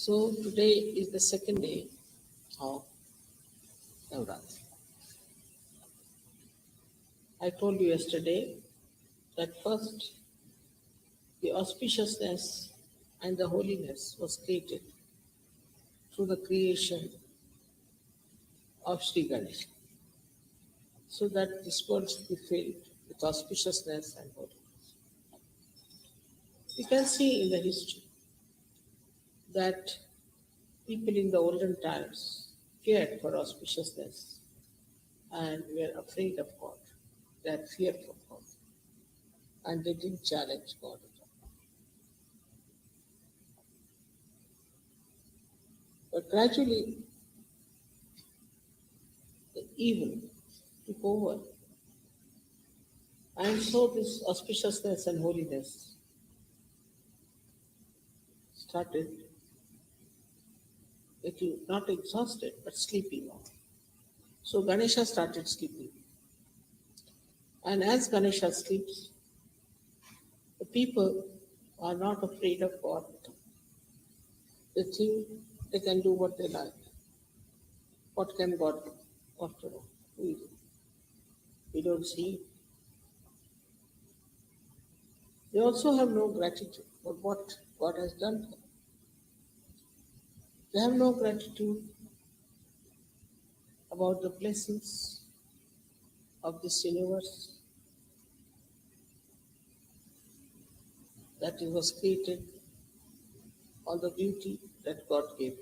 So today is the second day of Navaratri. I told you yesterday that first the auspiciousness and the holiness was created through the creation of Sri Ganesha, so that this world should be filled with auspiciousness and holiness. We can see in the history that people in the olden times cared for auspiciousness and were afraid of God. They had fear for God and they didn't challenge God at all. But gradually, the evil took over, and so this auspiciousness and holiness started getting not exhausted but sleeping on. So Ganesha started sleeping. And as Ganesha sleeps, the people are not afraid of God. They think they can do what they like. What can God do? After all, we don't see. They also have no gratitude for what God has done for them. They have no gratitude about the blessings of this universe that it was created, or the beauty that God gave.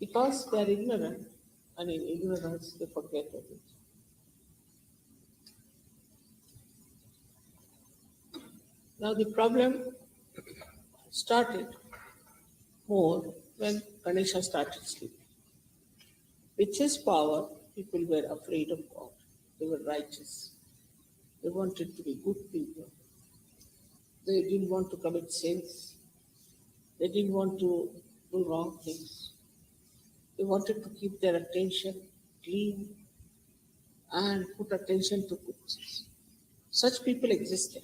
Because they are ignorant, and in ignorance they forget everything. Now the problem started more when Ganesha started sleeping. With his power, people were afraid of God. They were righteous. They wanted to be good people. They didn't want to commit sins. They didn't want to do wrong things. They wanted to keep their attention clean and put attention to good things. Such people existed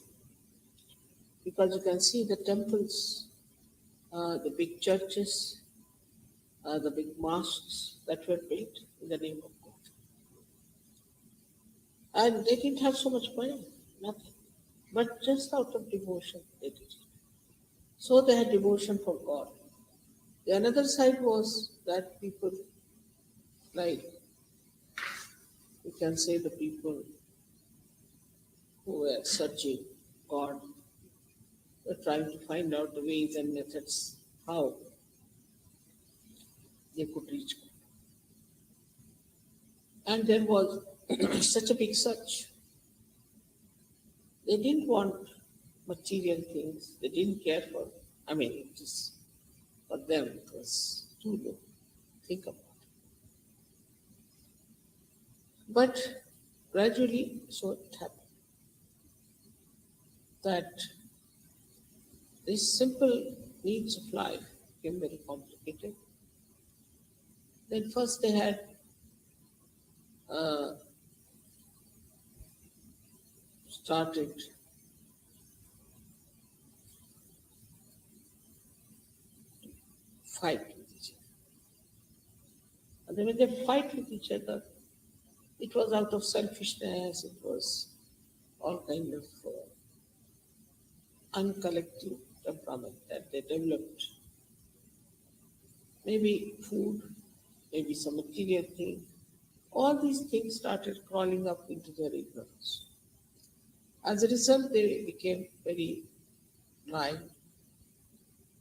because you can see the temples, the big churches, the big mosques that were built in the name of God. And they didn't have so much money, nothing. But just out of devotion, they did it. So they had devotion for God. The another side was that people, like you can say the people who were searching God, were trying to find out the ways and methods how they could reach God. And there was such a big search. They didn't want material things. They didn't care for, it was, for them, it was too low. Think about it. But gradually, so it happened that these simple needs of life became very complicated. Then first they had started fight with each other. And then when they fight with each other, it was out of selfishness, it was all kind of uncollective temperament that they developed. Maybe food, maybe some material thing. All these things started crawling up into their ignorance. As a result, they became very blind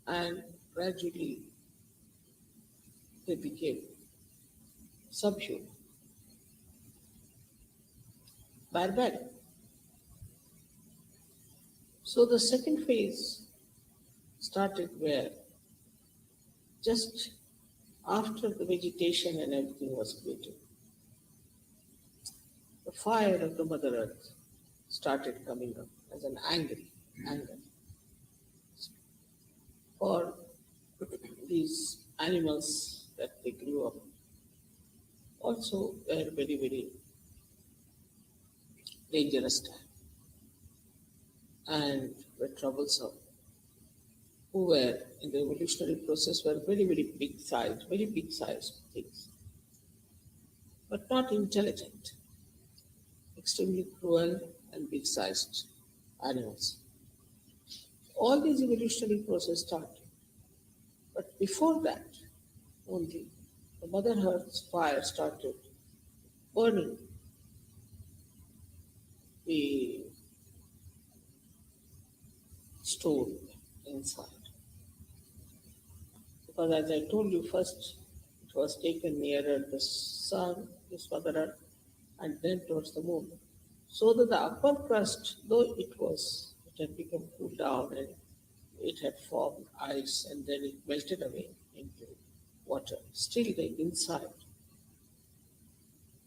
and gradually they became subhuman, barbaric. So the second phase started where just after the vegetation and everything was created, the fire of the Mother Earth started coming up as an anger for these animals that they grew up. Also were very, very dangerous time and were troublesome. who were in the evolutionary process were very big sized things, but not intelligent, extremely cruel and big sized animals. All these evolutionary process started. But before that, only the Mother Earth's fire started burning the stone inside. Because as I told you first, it was taken nearer the sun, this Mother Earth, and then towards the moon. So that the upper crust, though it had become cooled down and it had formed ice and then it melted away into water. Still the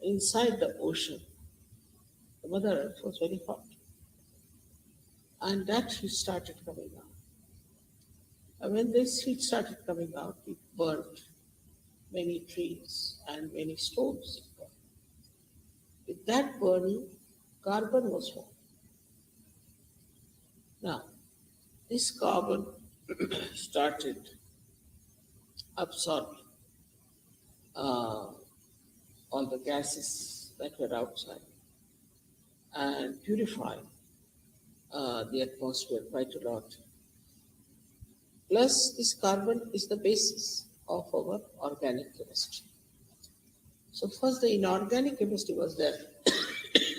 inside the ocean, the Mother Earth was very hot. And that heat started coming out. And when this heat started coming out, it burnt many trees and many stones. With that burning, carbon was formed. Now, this carbon started absorbing all the gases that were outside and purifying the atmosphere quite a lot. Plus, this carbon is the basis of our organic chemistry. So first the inorganic chemistry was there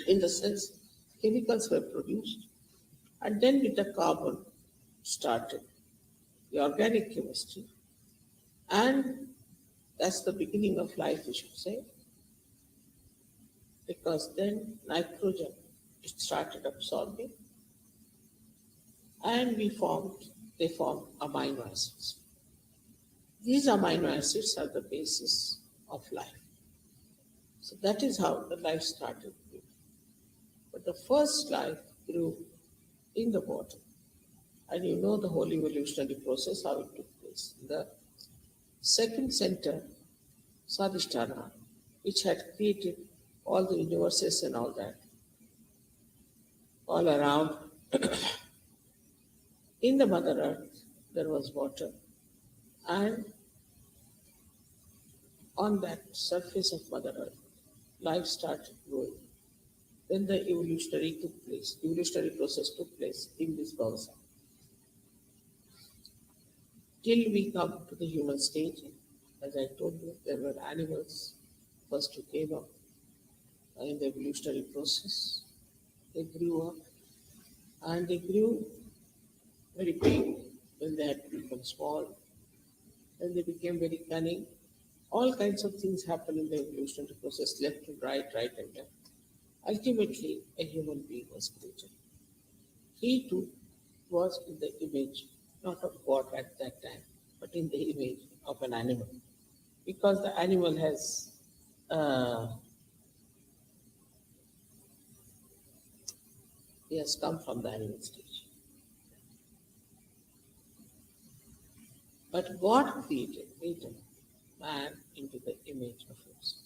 in the sense chemicals were produced, and then with the carbon started the organic chemistry, and that's the beginning of life, we should say, because then nitrogen it started absorbing, and they formed amino acids. These amino acids are the basis of life. So that is how the life started. But the first life grew in the water. And you know the whole evolutionary process, how it took place. The second center, Sadhisthana, which had created all the universes and all that, all around, in the Mother Earth, there was water. And on that surface of Mother Earth, life started growing. Then the evolutionary process took place in this Bhavasa. Till we come to the human stage, as I told you, there were animals first who came up in the evolutionary process. They grew up and they grew very big, then they had to become small, then they became very cunning. All kinds of things happen in the evolutionary process, left and right and left. Ultimately, a human being was created. He too was in the image, not of God at that time, but in the image of an animal. Because the animal he has come from the animal stage. But God created man into the image of himself.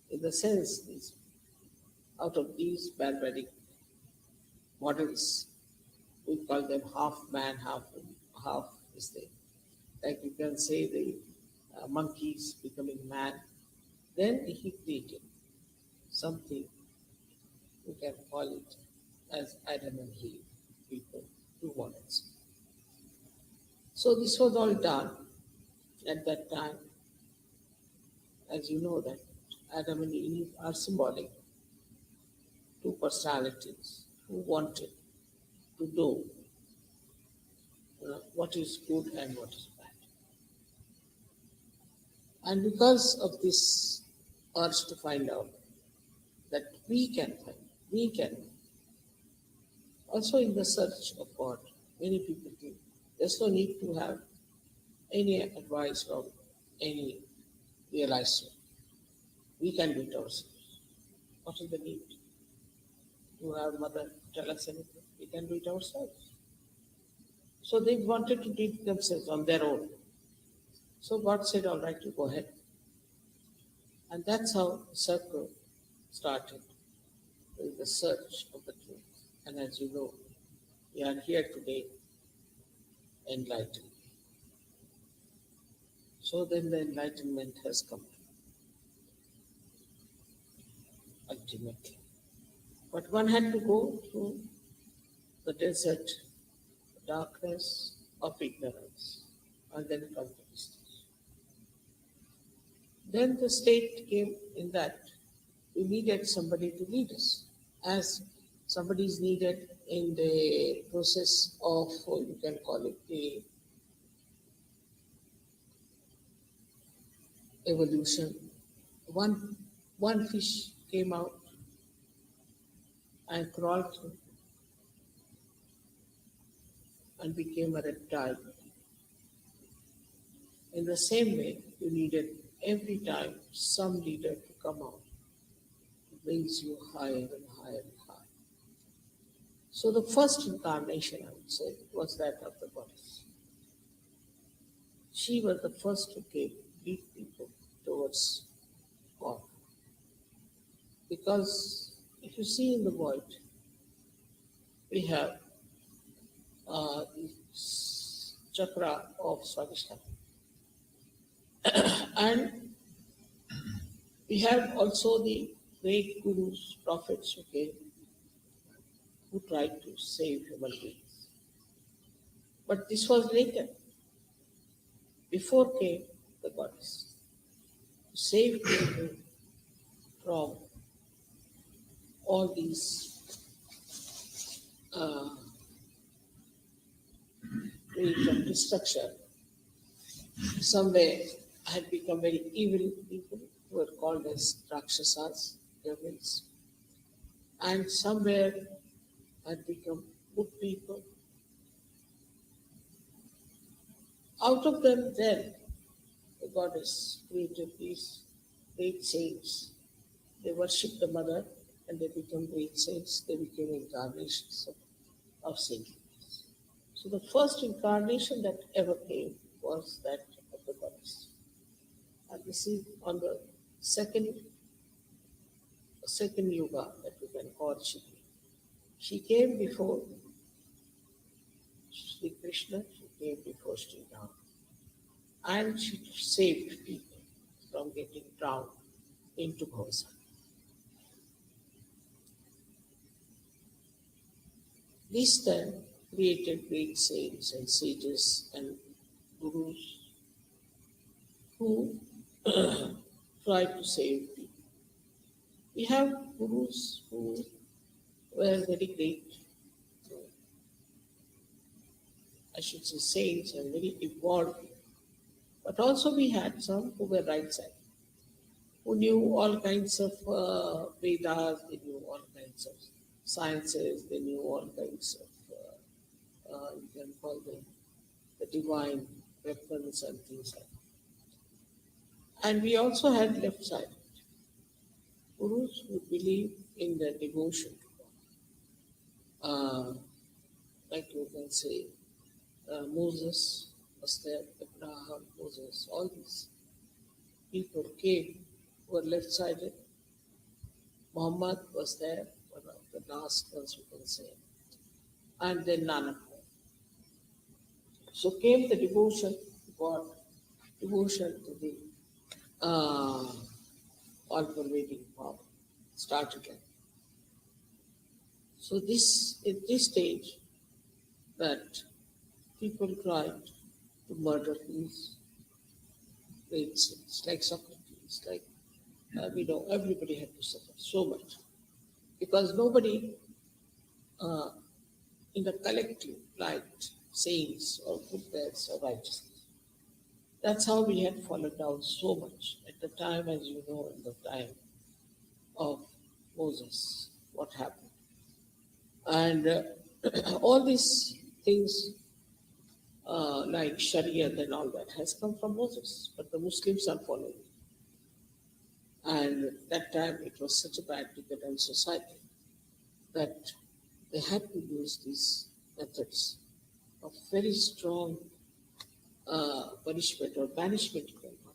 In the sense, out of these barbaric models, we call them half man, half is there. Like you can say the monkeys becoming man. Then he created something, we can call it as Adam and Eve, people, two models. So this was all done at that time. As you know that Adam and Eve are symbolic, two personalities who wanted to know what is good and what is bad. And because of this urge to find out that we can also in the search of God, many people think there's no need to have any advice from any realized soul. We can do it ourselves. What is the need to have mother tell us anything? We can do it ourselves. So they wanted to do it themselves on their own. So God said, all right, you go ahead. And that's how the circle started, with the search of the truth. And as you know, we are here today enlightened. So then the enlightenment has come ultimately. But one had to go through the desert, the darkness of ignorance, and then come to this stage. Then the state came in that we needed somebody to lead us, as somebody is needed in the process of, you can call it the evolution. One fish came out and crawled through and became a reptile. In the same way, you needed every time some leader to come out, who brings you higher and higher and higher. So the first incarnation, I would say, was that of the goddess. She was the first to lead people towards God. Because if you see in the world, we have the chakra of Swadhisthana. And we have also the great gurus, prophets who came, who tried to save human beings. But this was later. Before came the goddess to save people from all these ways of destruction. Somewhere had become very evil people who were called as Rakshasas, devils, and somewhere had become good people. Out of them, then, the goddess created these great saints. They worshipped the mother and they became great saints. They became incarnations of saintliness. So the first incarnation that ever came was that of the goddess. And this is on the second yuga that we can call Shri. She came before Sri Krishna, she came before Sri Ram, and she saved people from getting drowned into Bhavasana. This then created great saints and sages and gurus who tried to save people. We have gurus who were very great, I should say saints and very evolved. But also we had some who were right side, who knew all kinds of Vedas, they knew all kinds of sciences, they knew all kinds of, you can call them the divine weapons and things like that. And we also had left side gurus who believe in the devotion to God. Like you can say, Moses was there, Abraham, Moses, all these people came who were left-sided. Muhammad was there, one of the last ones you can say, and then Nanak. So came the devotion to God, devotion to the all-pervading power, started like. So in this stage, that people tried to murder these great saints, like Socrates, like we know everybody had to suffer so much. Because nobody in the collective liked saints or goodness or righteousness. That's how we had fallen down so much at the time, as you know, in the time of Moses, what happened. And all these things like Sharia and all that has come from Moses, but the Muslims are following it. And at that time it was such a bad decadent society that they had to use these methods of very strong punishment or banishment going on,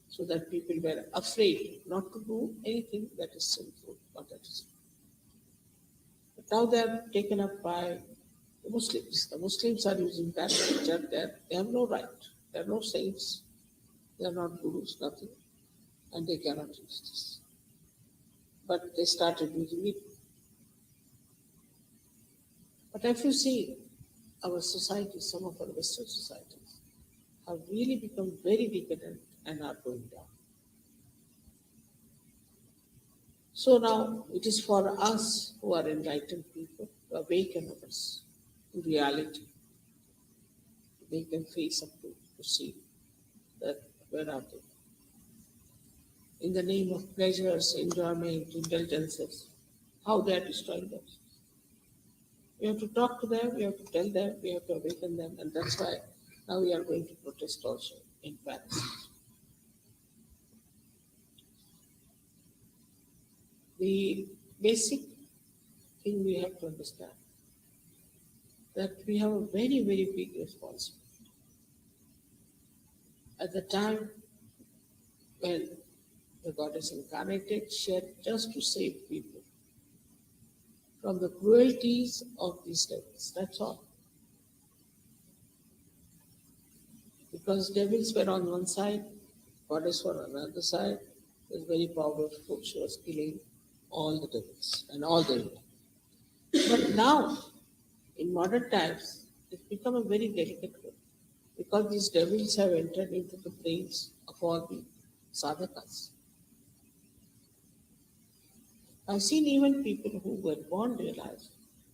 so that people were afraid not to do anything that is sinful or that is. But now they are taken up by The Muslims. The Muslims are using that picture. They have no right. They are no saints. They are not gurus, nothing. And they cannot use this. But they started using it. But if you see our society, some of our Western societies have really become very decadent and are going down. So now it is for us who are enlightened people to awaken us to reality. They can face up to see that where are they? In the name of pleasures, enjoyment, indulgences, how they are destroying themselves. We have to talk to them, we have to tell them, we have to awaken them, and that's why now we are going to protest also in Paris. The basic thing we have to understand that we have a very, very big responsibility. At the time when the goddess incarnated, she had just to save people from the cruelties of these devils. That's all. Because devils were on one side, goddess were on another side. It was very powerful. She was killing all the devils and all the evil. But now, in modern times, it's become a very delicate one because these devils have entered into the brains of all the sadhakas. I've seen even people who were born realized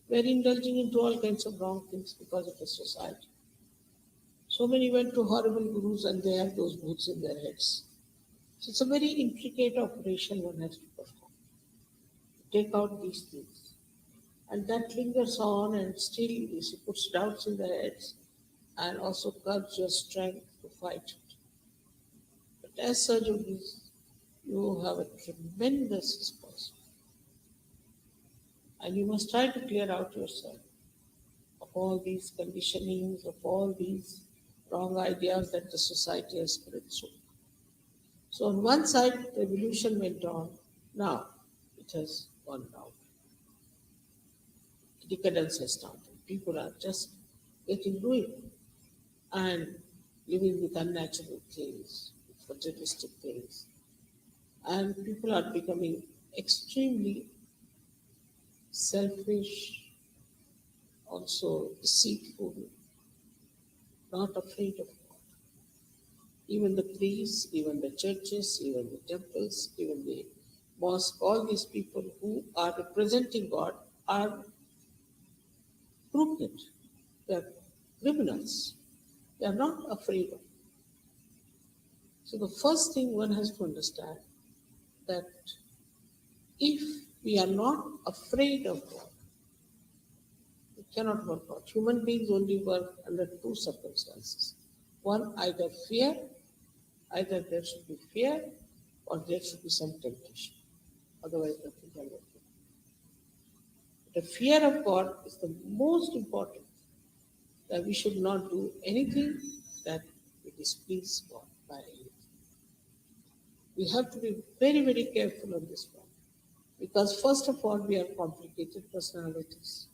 were indulging into all kinds of wrong things because of the society. So many went to horrible gurus and they have those boots in their heads. So it's a very intricate operation one has to perform to take out these things. And that lingers on and still it puts doubts in their heads and also curbs your strength to fight it. But as such, you have a tremendous responsibility. And you must try to clear out yourself of all these conditionings, of all these wrong ideas that the society has spread through. So on one side, the evolution went on. Now it has gone down. Decadence has started. People are just getting ruined and living with unnatural things, with materialistic things. And people are becoming extremely selfish, also deceitful, not afraid of God. Even the priests, even the churches, even the temples, even the mosque, all these people who are representing God are crooked. They are criminals. They are not afraid of. So the first thing one has to understand that if we are not afraid of God, it cannot work out. Human beings only work under two circumstances. One, either there should be fear or there should be some temptation. Otherwise, nothing can work out. The fear of God is the most important, that we should not do anything that will displease God by anything. We have to be very, very careful on this one. Because first of all, we are complicated personalities.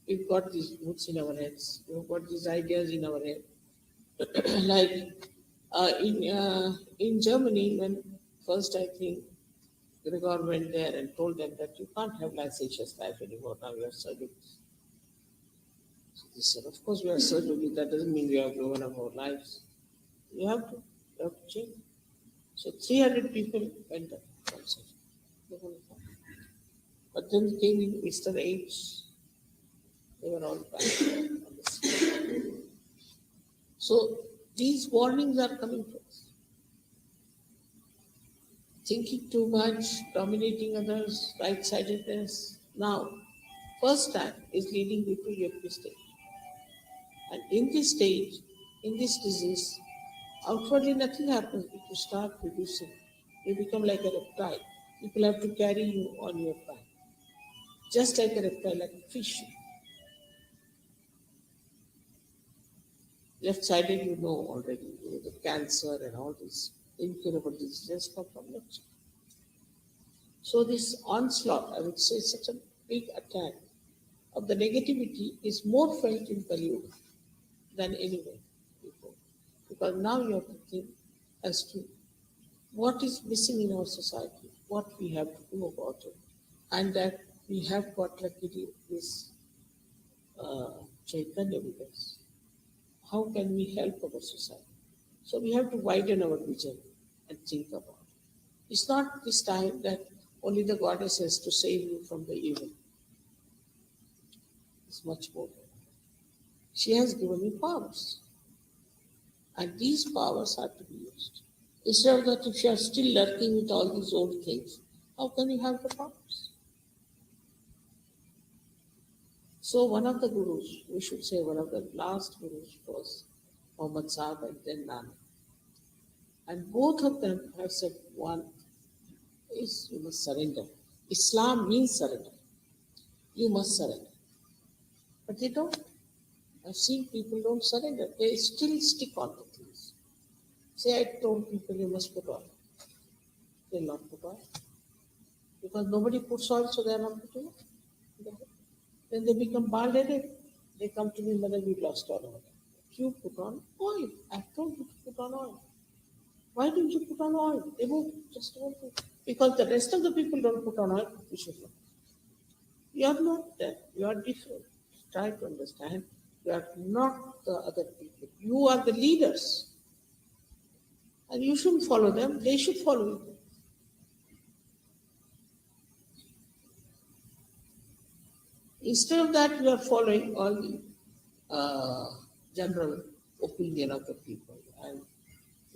We've got these roots in our heads. We've got these ideas in our head. Like in Germany, when first I think Gregor went there and told them that you can't have licentious life anymore. Now you are serving. So they said, of course we are serving. That doesn't mean we have given up our lives. You have to change. So 300 people went up. But then came in Mr. H. They were all back on the scene. So these warnings are coming to us. Thinking too much, dominating others, right-sidedness. Now, first time is leading you to your stage. And in this stage, in this disease, outwardly nothing happens, but you start reducing. You become like a reptile. People have to carry you on your back. Just like a reptile, like a fish. Left-sided, you know already, the cancer and all these incurable diseases come from left side. So this onslaught, I would say, is such a big attack of the negativity is more felt in Kali Yuga than anywhere before. Because now you have to think as to what is missing in our society, what we have to do about it, and that we have got luckily this Chaitanya with us. How can we help our society? So we have to widen our vision and think about it. It's not this time that only the goddess has to save you from the evil. It's much more than that. She has given you powers. And these powers are to be used. Instead of that, if you are still lurking with all these old things, how can you have the powers? So one of the gurus, we should say one of the last gurus was Muhammad Sahib and then Nana. And both of them have said one is you must surrender. Islam means surrender. You must surrender. But they don't. I've seen people don't surrender. They still stick on the things. Say I told people you must put oil. They'll not put oil. Because nobody puts oil, so they are not putting it. Then they become bald-headed. They come to me, mother, we lost all of it. You put on oil. I told you to put on oil. Why didn't you put on oil? They won't, just won't. Because the rest of the people don't put on oil, you should not. You are not that. You are different. Try to understand. You are not the other people. You are the leaders. And you shouldn't follow them. They should follow you. Instead of that, you are following all the general opinion of the people and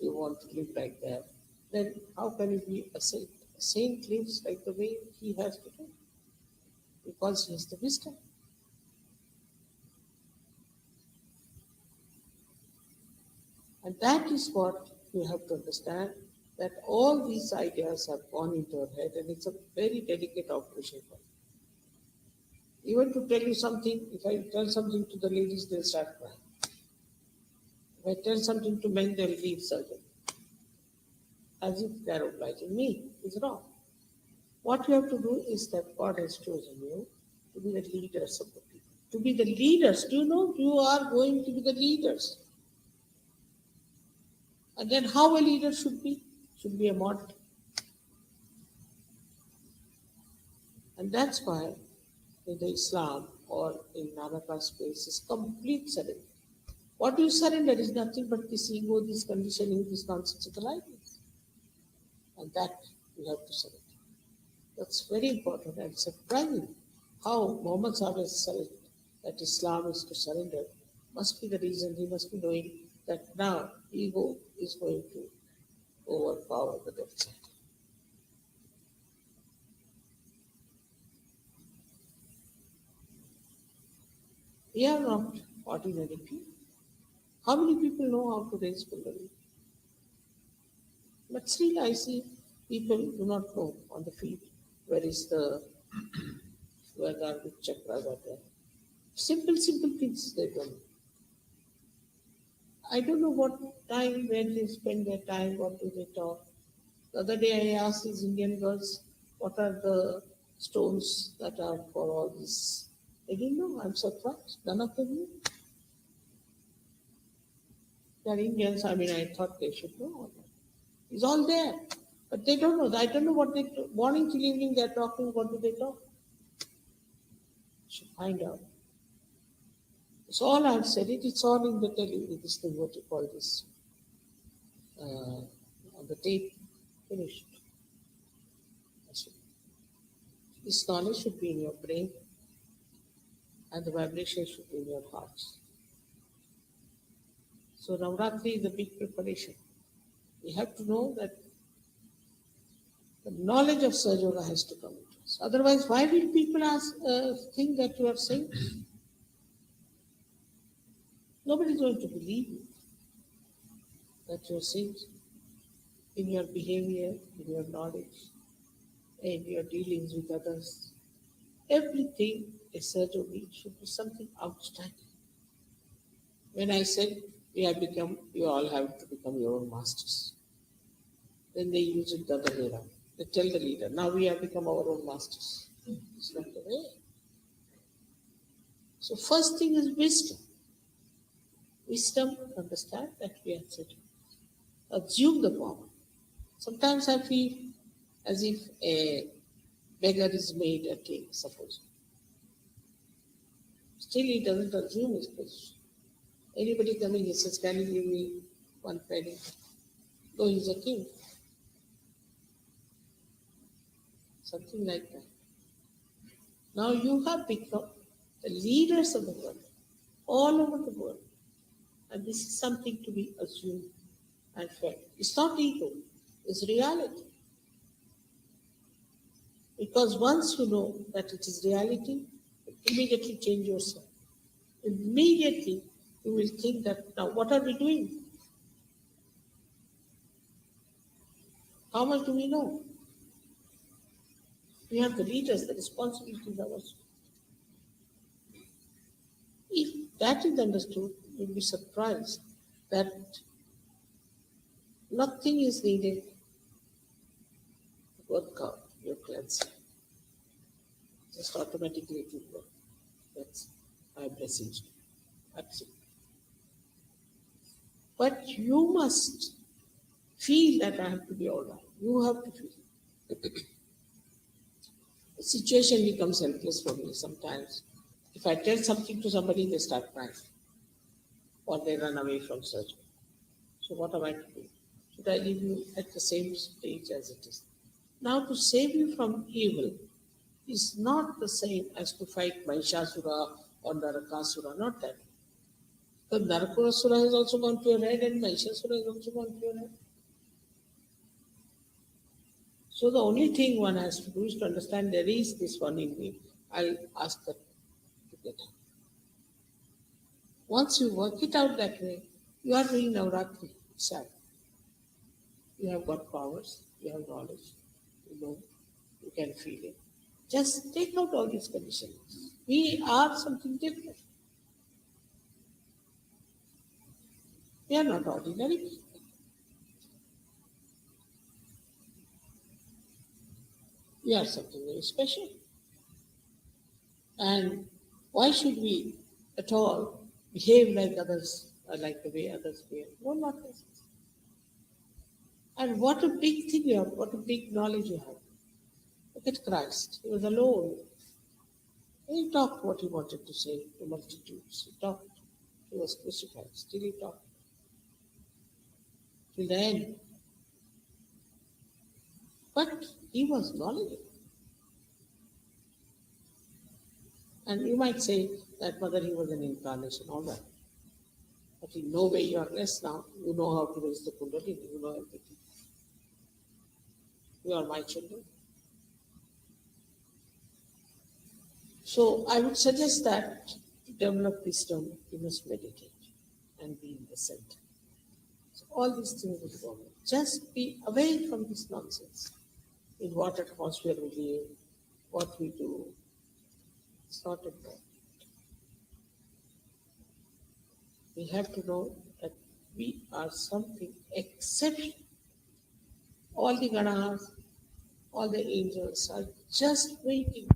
you want to live like that. Then how can you be a saint? A saint lives like the way he has to do. Because he has the wisdom. And that is what you have to understand, that all these ideas have gone into your head and it's a very delicate operation for you. Even to tell you something, if I tell something to the ladies, they'll start crying. If I tell something to men, they'll leave surgery. As if they're obliging me. It's wrong. What you have to do is that God has chosen you to be the leaders of the people. To be the leaders. Do you know you are going to be the leaders? And then how a leader should be? Should be a model. And that's why in the Islam or in Nanaka space is complete surrender. What do you surrender is nothing but this ego, this conditioning, this nonsense of the life. And that you have to surrender. That's very important and surprising how Muhammad Sahib has said that Islam is to surrender. Must be the reason he must be knowing that now ego is going to overpower the left side. We are not ordinary people. How many people know how to raise Kundalini? But still I see people do not know on the field where are the chakras are there. Simple things they don't know. I don't know what time, where they spend their time, what do they talk. The other day I asked these Indian girls, what are the stones that are for all this? They didn't know. I'm surprised. None of them knew. They're Indians. I mean, I thought they should know all that. It's all there. But they don't know. I don't know what they morning till evening they're talking. What do they talk? Should find out. It's all I've said it. It's all in the this thing, what you call this, on the tape, finished. This knowledge should be in your brain and the vibration should be in your hearts. So Navaratri is a big preparation. We have to know that the knowledge of Sahajya has to come into us. Otherwise, why will people think that you are saints? Nobody is going to believe you that you are saints in your behavior, in your knowledge, in your dealings with others. Everything a Sahajya should be something outstanding. When I said you all have to become your own masters, then they use it the other way around. They tell the leader, now we have become our own masters. It's not the way. So first thing is wisdom. Wisdom to understand that we are certain. Assume the power. Sometimes I feel as if a beggar is made a king, suppose. Still he doesn't assume his position. Anybody coming, he says, can you give me one penny? Though he's a king. Something like that. Now you have become the leaders of the world, all over the world. And this is something to be assumed and felt. It's not ego, it's reality. Because once you know that it is reality, you immediately change yourself. Immediately you will think that, now what are we doing? How much do we know? We have the leaders, the responsibility is ours. If that is understood, you'll be surprised that nothing is needed to work out your cleansing. Just automatically it will work. That's my blessings. Absolutely. But you must feel that I have to be all right. You have to feel. The situation becomes helpless for me sometimes. If I tell something to somebody, they start crying. Or they run away from surgery. So what am I to do? Should I leave you at the same stage as it is? Now to save you from evil is not the same as to fight Mahishasura or Narakasura, not that. Because Narakasura has also gone to your head and Mahishasura has also gone to your head. So the only thing one has to do is to understand there is this one in me. I'll ask that to get out. Once you work it out that way, you are doing Navaratri itself. You have got powers, you have knowledge, you know, you can feel it. Just take out all these conditions. We are something different. We are not ordinary people. We are something very special. And why should we at all behave like others, or like the way others behave? No, not necessary. And what a big thing you have, what a big knowledge you have. Look at Christ. He was alone. He talked what he wanted to say to multitudes. He talked. He was crucified. Still he talked. Till the end. But he was knowledgeable. And you might say that whether he was an incarnation, all that. But in no way you are less now. You know how to raise the Kundalini. You know everything. You are my children. So I would suggest that to develop wisdom, you must meditate and be in the center. So all these things will go. Just be away from this nonsense. In what atmosphere we live, what we do. It's not important. We have to know that we are something exceptional. All the Ganahas, all the angels are just waiting